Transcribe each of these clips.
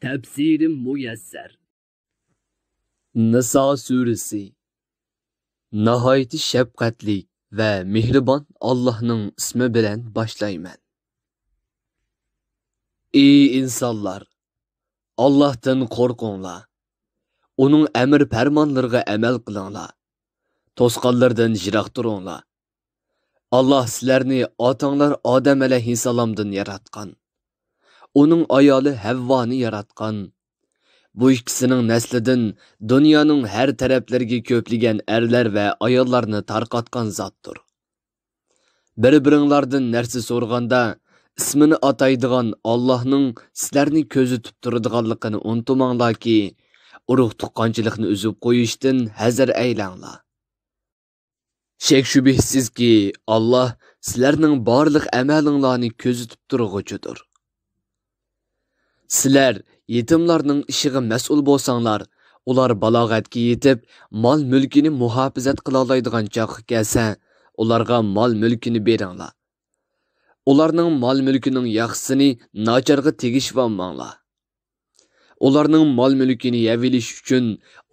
Tafsiri muyassar. Nisa suresi. Nahayeti şefqatli ve mehriban Allah'ның ismi bilen başlayman. Ey insanlar! Allah'tan korkunglar. Onun emir fermanlarına emel kılыңlar. Tosqanlardan jirak durunglar. Allah sizlerni atаңlar Adem aleyhisselamdan yaratkan. Onun ayalı Havva'nı yaratkan. Bu ikisinin neslinden dünyanın her taraflarına köpligen erler ve ayollarını tarqatkan zattır. Bir-biringlardan nersi sorganda ismini ataydigan Allah'ның sizlerni közü tutturadiganligini unutmanglar ki, urug' tuqqanchilikni üzüp qo'yishdan hazar aylanglar. Shek shubhisiz ki Allah sizlerning barliq amalinglarni közü tutturg'uchidir. Sizler yetimlarning ishiga mas'ul bo'lsanglar, ular balog'atga yetib, mol mulkini muhofazat qila oladigan chog'i kelsa, ularga mol mulkini beringlar. Ularning mol mulkining yaxshisini nacharga tegishvolmanglar. Ularning mol mulkini yevilish uchun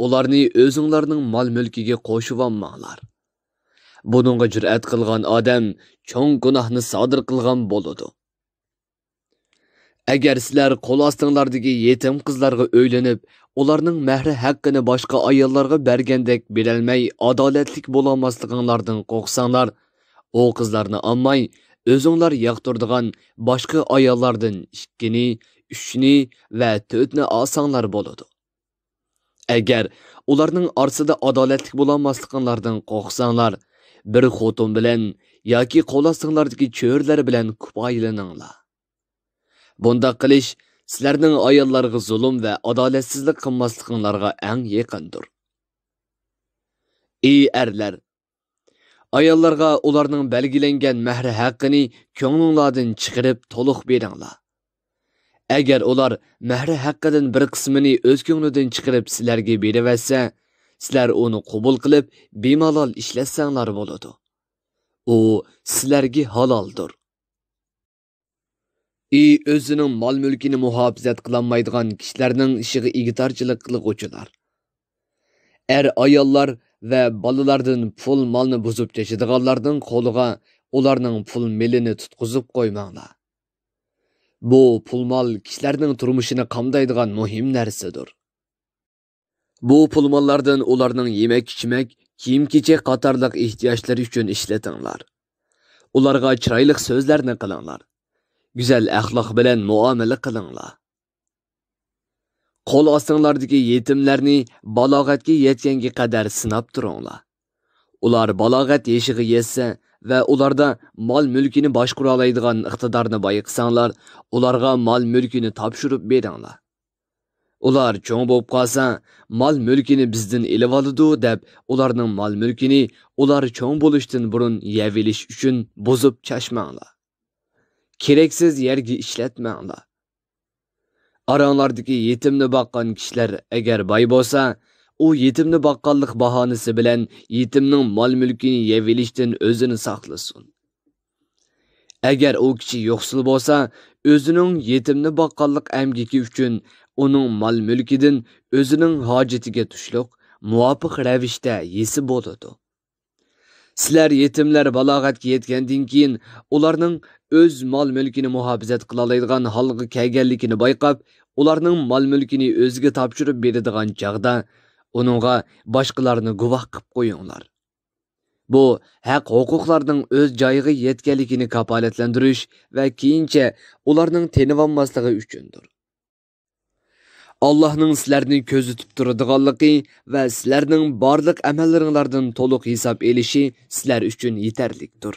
ularni o'zinglarning mol mulkiga qo'shib-olmanglar. Buningga jur'at qilgan odam cho'ng gunohni sodir qilgan bo'ladi. Agar sizlar qo'l ostinglardagi yetim qizlarga o'ylanib, ularning mahri haqqini boshqa ayollarga bergandek berolmay adolatlik bo'lolmasliginglardan qo'rqsanglar, o qizlarni olmay, o'zinglar yoqtirdigan boshqa ayollardan 2ni, 3ni va 4ni olsanglar bo'ladi. Agar ularning orasida adolatlik bo'lolmasliginglardan qo'rqsanglar, bir xotin bilan yoki qo'l ostinglardagi cho'rlar bilan kifoyalaninglar. Bunda qilish sizlarning ayollarga zulm va adolatsizlik qilmasliginglarga eng yaqindir. Ey erlar! Ayollarga ularning belgilangan mahri haqqini ko'nglinglardan chiqarib to'liq beringlar. Agar ular mahri haqqidan bir qismini o'z ko'nglidan chiqarib sizlarga beraversa, sizlar uni qabul qilib bemalol ishlasanglar bo'ladi. U sizlarga haloldir. Ey o'zining mol mulkini muhofazat qilolmaydigan kishilarning ishiga igitarchilik qilg'uvchilar. Ayollar va bolalardan pul molni buzib tashadiganlarning qo'liga ularning pul milini tutqizib qo'ymanglar. Bu pul mol kishilarning turmushini qamdaydigan muhim narsadir. Bu pul mollardan ularning yemak-ichmak, kiyim-kechak qatorliq ehtiyojlari uchun ishlatinglar. Ularga chiroyli so'zlarni qilinglar. Güzel axloq bilan muomala qilinglar. Qo'l ostinglardagi yetimlarni balog'atga yetganga qadar sinab turinglar. Ular balog'at yoshiga yetsa va ularda mol mulkini boshqara oladigan iqtidorni bayqasanglar, ularga mol mulkini topshirib beringlar. Ular cho'ng bo'lib qolsa, mol mulkini bizdan elib oladi deb, ularning mol mulkini ular cho'ng bo'lishdan burun yevilish uchun buzib chashmanglar. Kereksiz yerga ishlatmanglar. Aranglardagi yetimni boqqan kishilar agar boy bo'lsa, u yetimni boqqanlik bahonasi bilan yetimning mol mulkini yevilishdan o'zini saqlasin. Agar u kishi yo'qsul bo'lsa, o'zining yetimni boqqanlik amgiki uchun uning mol mulkidan o'zining hojatiga tushliq, muvofiq ravishda yesi bo'ladi. Sizlar yetimlar balog'atga yetgandan keyin ularning o'z mol mulkini muhofazat qila oladigan holga kelganligini bayqab, ularning mol mulkini o'ziga topshirib beradigan chaqda uningga boshqalarni guvoh qilib qo'yinglar. Bu haq huquqlarning o'z joyiga yetganligini kafolatlantirish va keyincha ularning tenib olmasligi uchundir. Allah'ның sizlarni ko'zi tutturadiganligi va sizlarning barliq amallaringlardan to'liq hisob elishi sizlar uchun yetarlikdir.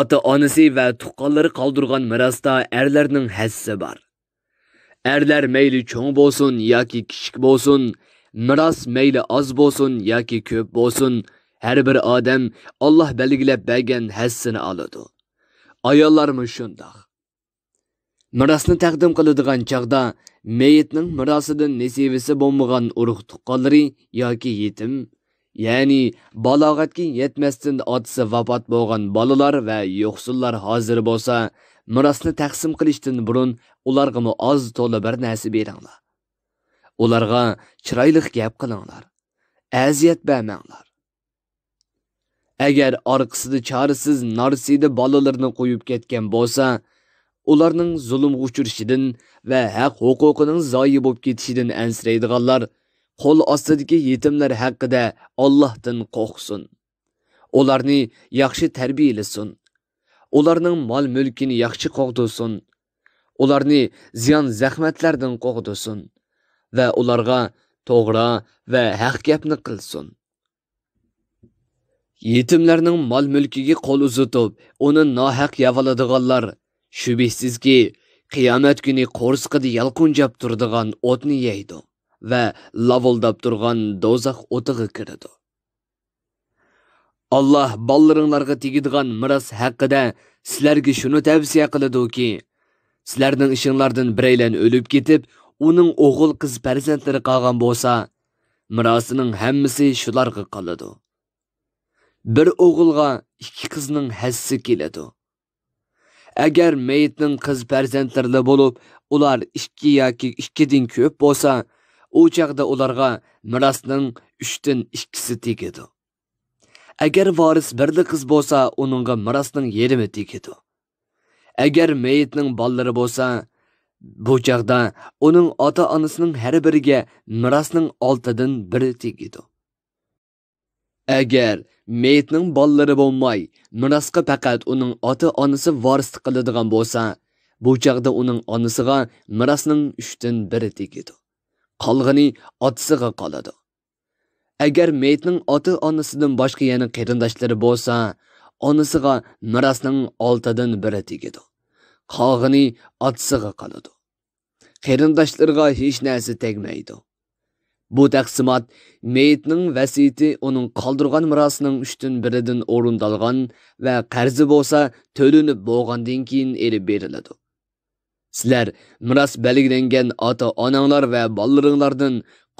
Ota-onasi va tuqqanlari qoldirgan mirosda erlarning hassi bor. Erlar mayli cho'ng bo'lsin yoki kichik bo'lsin, miros mayli oz bo'lsin yoki ko'p bo'lsin, har bir odam Alloh belgilab bergan hassini oladi. Ayollarmi shundoq. Mirosni taqdim qiladigan chaqda meyitning mirosidan nasibasi bo'lmagan urug' tuqqanlari yoki yetim, ya'ni balog'atga yetmasdan otasi vafot bo'lgan bolalar va yo'qsullar hozir bo'lsa, mirosni taqsim qilishdan burun ularga oz to'la bir narsa beringlar. Ularga chiroyli gap qilinglar. Aziyat bermanglar. Agar orqasida chorasiz narsida bolalarini qo'yib ketgan bo'lsa, ularning zulmga uchrishidan va haq huquqining zoyi bo'lib ketishidan ansiraydiganlar qo'l ostidagi yetimlar haqida Allohdan qo'rqsin. Ularni yaxshi tarbiyalasin. Ularning mol-mulkini yaxshi qo'g'dirsin. Ularni ziyon zahmatlardan qo'g'dirsin va ularga to'g'ri va haq gapni qilsin. Yetimlarning mol-mulkiga qo'l uzatib, uni nohaq yavaladiganlar shubhisizki qiyomat kuni qo'rsqida yalqunjab turadigan o'tni yeydi va lavildab turgan do'zax o'tiga kiradi. Allah ballaringlarga tegadigan miros haqida sizlarga shuni tavsiya qiladi-ki, sizlarning ishinglardan biraylan o'lib ketib, uning o'g'il qiz farzandlari qolgan bo'lsa, mirosining hammasi shularga qoladi. Bir o'g'ilga ikki qizning hassi keladi. Agar mayitning qiz farzandlari bo'lib, ular 2 yoki 2 dan ko'p bo'lsa, u chaqda ularga mirosning 3 dan 2si tegadi. Agar varis birli qiz bo'lsa, uningga mirosning yarmi tegadi. Agar mayitning bolalari bo'lsa, bu chaqda uning ota-onasining har biriga mirosning 6 dan 1 tegadi. Agar mayitning bolalari bo'lmay, mirosga faqat uning ota-onasi varislik qiladigan bo'lsa, bu chaqda uning onasiga mirosning 3 dan 1 tegadi. Qolgani otasiga qoladi. Agar mayitning ota-onasidan boshqa yana qarindoshlari bo'lsa, onasiga mirosning 6 dan 1 tegadi. Qolgani otasiga qoladi. Qarindoshlariga hech narsa tegmaydi. Bu taqsimot mayitning vasiyati uning qoldirgan mirosining 3 dan 1 dan o'rindalgan va qarzi bo'lsa to'lanib bo'lgandan keyin elib beriladi. Sizlar miros belgilangan ota-onanglar va bolalaringlardan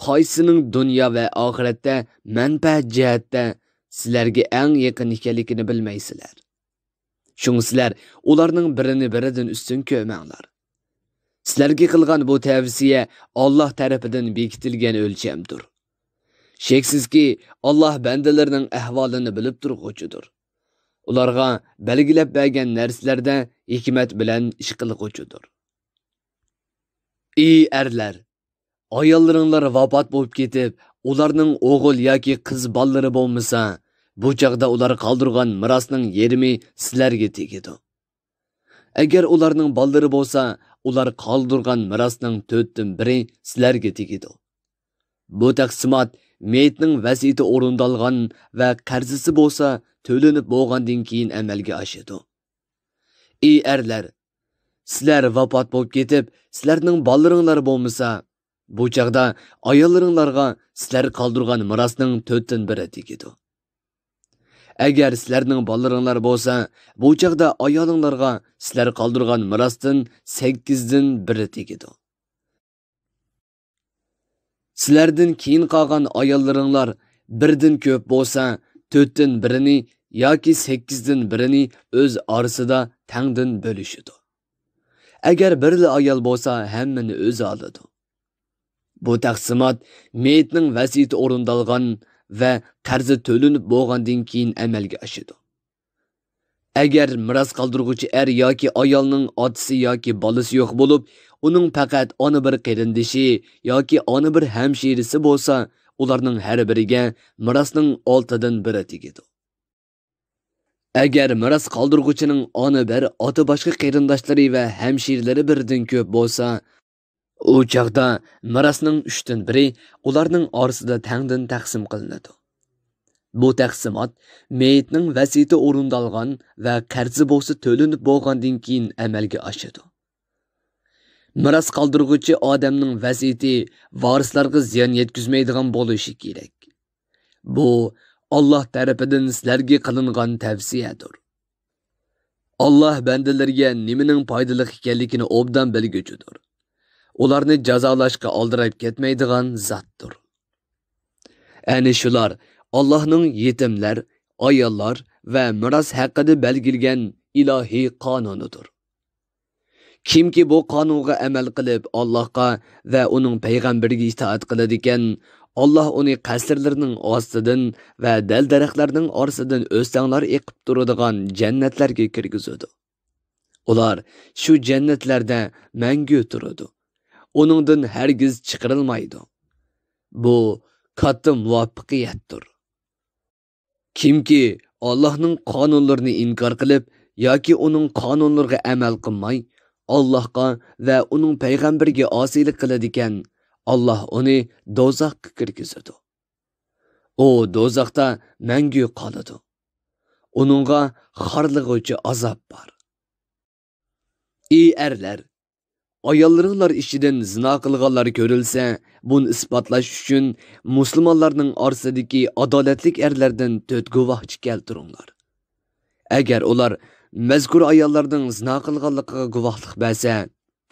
qaysining dunyo va oxiratda manfaat jihatda sizlarga eng yaqin ekanligini bilmaysizlar. Shunga sizlar ularning birini biridan ustun ko'rmanglar. Sizlarga qilgan bu tavsiya Alloh tarafidan bekitilgan o'lchamdir. Sheksizki Alloh bandalarining ahvolini bilib turg'uchidir. Ularga belgilab bergan narsalarda hikmat bilan ish qilg'uchidir. Ey erlar, ayollaringlar vafot bo'lib ketib, ularning o'g'il yoki qiz bolalari bo'lmasa, bu chaqda ular qoldirgan mirosning yarmi sizlarga tegadi. Agar ularning bolalari bo'lsa, ular qoldirgan mirosning 4 dan 1 sizlarga tegadi. Bu taqsimot mayitning vasiyati o'rindalgan va qarzisi bo'lsa, to'lanib bo'lgandan keyin amalga oshadi. Ey erlar, sizlar vafot bo'lib ketib, sizlarning bolalaringlar bo'lmasa, bu chaqda ayollaringlarga sizlar qoldirgan mirosning 4 dan 1 tegadi. Agar sizlarning bolalaringlar bo'lsa, bu chaqda ayolinglarga sizlar qoldirgan mirosdan 8 dan 1 tegadi. Sizlardan keyin qolgan ayollaringlar 1 dan ko'p bo'lsa, 4 dan 1ni yoki 8 dan 1ni o'z orasida tangdan bo'lishadi. Agar birli ayol bo'lsa, hammani o'zi oladi. Bu taqsimot mayitning vasiyati o'rindalgan va qarzi to'lanib bo'lgandan keyin amalga oshadi. Agar miros qoldiruvchi er yoki ayolning otasi yoki bolasi yo'q bo'lib, uning faqat ona bir qarindishi yoki ona bir hamshirisi bo'lsa, ularning har biriga mirosning 6 dan 1 tegadi. Agar miros qoldiruvchining ona bir, ota boshqa qarindoshlari va hamshirlari birdan ko'p bo'lsa, u chaqda mirosning 3 dan 1 ularning orasida tangdan taqsim qilinadi. Bu taqsimot mayitning vasiyati o'rindalgan va qarzi bo'lsa to'lanib bo'lgandan keyin amalga oshadi. Miros qoldiruvchi odamning vasiyati varislarga ziyon yetkazmaydigan bo'lishi kerak. Bu Alloh tarafidan sizlarga qilingan tavsiyadir. Alloh bandalariga nimaning foydali ekanligini obdan bilguchidir. Ularni jazolashga oldirib ketmaydigan zotdir. Ani shular Allohning yetimlar, ayollar va miros haqida belgilgan ilohiy qonunidir. Kimki bu qonunga amal qilib Allohga va uning payg'ambariga itoat qiladi ekan, Allah uni qasrlarining ostidan va dal-daraxtlarning orasidan o'stanglar eqib turadigan jannatlarga kirgizadi. Ular shu jannatlarda mangu turadi. Uningdan hargiz chiqarilmaydi. Bu katta muvaffaqiyatdir. Kimki Allohning qonunlarini inkor qilib yoki uning qonunlariga amal qilmay, Allohga va uning payg'ambariga osiylik qiladi ekan, Allah uni do'zaxga kirgizadi. U do'zaxda mangu qoladi. Uningga xorlig'uvchi azob bor. Ey erlar, ayollaringlar ishidan zina qilganlar ko'rilsa, buni isbotlash uchun musulmonlarning orasidagi adolatlik erlardan 4 guvohchi keltiringlar. Agar ular mazkur ayollarning zina qilganligiga guvohlik bersa,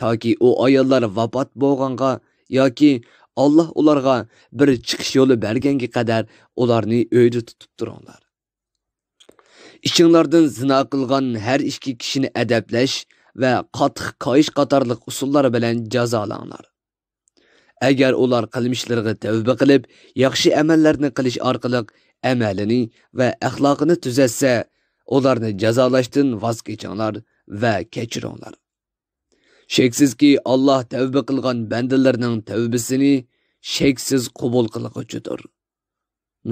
toki u ayollar vafot bo'lganga yoki Alloh ularga bir chiqish yo'li berganga qadar ularni uyda tutib turinglar. İçinlardan zina qilgan har ikki kishini adablash va qattiq qo'yish qatorliq usullar bilan jazolanglar. Agar ular qilmishlariga tavba qilib, yaxshi amallarni qilish orqali amalini va axloqini tuzatsa, ularni jazolashdan voz kechinglar va kechiringlar. Sheksizki Allah tavba qilgan bandalarning tavbasini sheksiz qabul qiluvchidir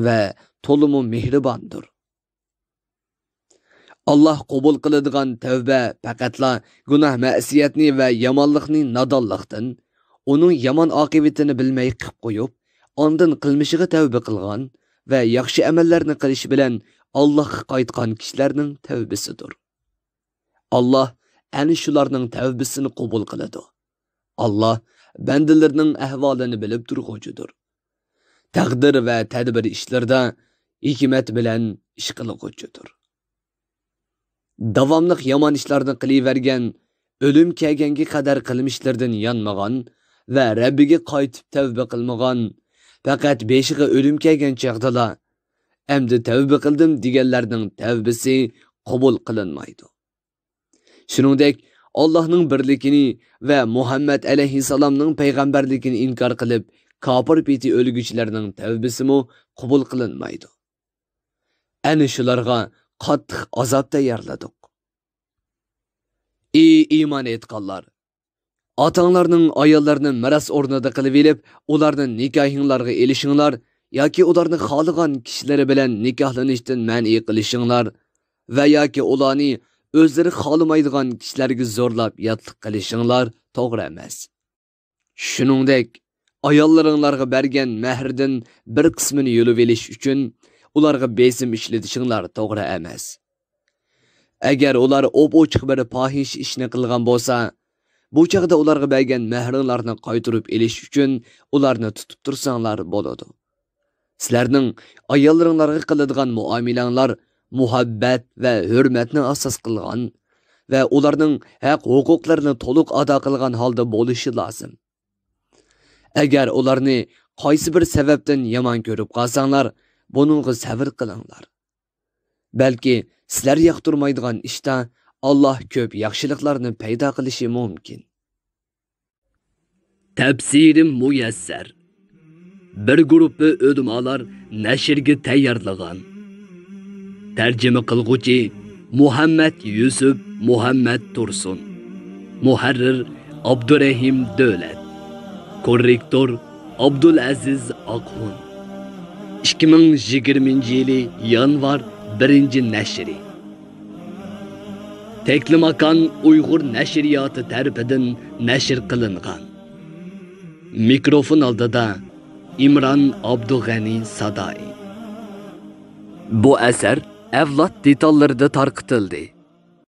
va to'liq mehribondir. Allah qabul qiladigan tavba faqatla gunoh ma'siyatni va yomonlikni nodonlikdan, uning yomon oqibatini bilmay qilib qo'yib, ondan qilmishiga tavba qilgan va yaxshi amallarni qilish bilan Allohga qaytgan kishilarning tavbasidir. Allah ana shularning tavbasini qabul qiladi. Allah bandalarning ahvolini bilib turg'uchidir. Taqdir va tadbir ishlarda hikmat bilan ish qiluvchidir. Davomliq yomon ishlarni qilavergan, o'lim kelganga qadar qilmishlardan yonmagan va Rabbiga qaytib tavba qilmagan, faqat beshiga o'lim kelgan chaqdala endi tavba qildim deganlarning tavbasi qabul qilinmaydi. Shuningdek, Allohning birligini va Muhammad alayhisalomning payg'ambarligini inkor qilib, kofir peti o'lguchilarning tavbasi mo qabul qilinmaydi. Ana shularga qattiq azob tayyorladik. Ey iymon etganlar, otanglarning ayollarini miras o'rnida qilib elib, ularni nikohinglarga elishinglar yoki ularni xohlagan kishilari bilan nikohlanishdan ma'ni qilishinglar va yoki ularni o'zlari xohlamaydigan kishilarga zo'rlab yotliq qilishinglar to'g'ri emas. Shuningdek, ayollaringlarga bergan mahrdan bir qismini yo'lib elish uchun ularga besim ishlatishinglar to'g'ri emas. Agar ular ochiq bir fohish ishni qilgan bo'lsa, bu chaqda ularga bergan mahringlarni qaytarib elish uchun ularni tutib tursanglar bo'ladi. Sizlarning ayollaringlarga qiladigan muomalanglar muhabbat va hurmatni asos qilgan va ularning haq-huquqlarini to'liq ado qilgan holda bo'lishi lozim. Agar ularni qaysi bir sababdan yomon ko'rib qolsanglar, buningga sabr qilinglar. Balki sizlar yoqtirmaydigan ishda Alloh ko'p yaxshiliklarni paydo qilishi mumkin. Tafsirim muyassar. Bir guruhi ulamolar nashrga tayyorlagan. Tarjima qilguvchi Muhammad Yusuf Muhammad Tursun. Muharrir Abdurrahim Davlat. Korrektor Abdulaziz Aqhun. 2020 yanvar 1 nashri. Teklimakan Uyg'ur nashriyoti tarafidan nashr qilingan. Mikrofon oldida İmran Abdug'ani Sadai. Bu asar avlod detallarida tarqitildi.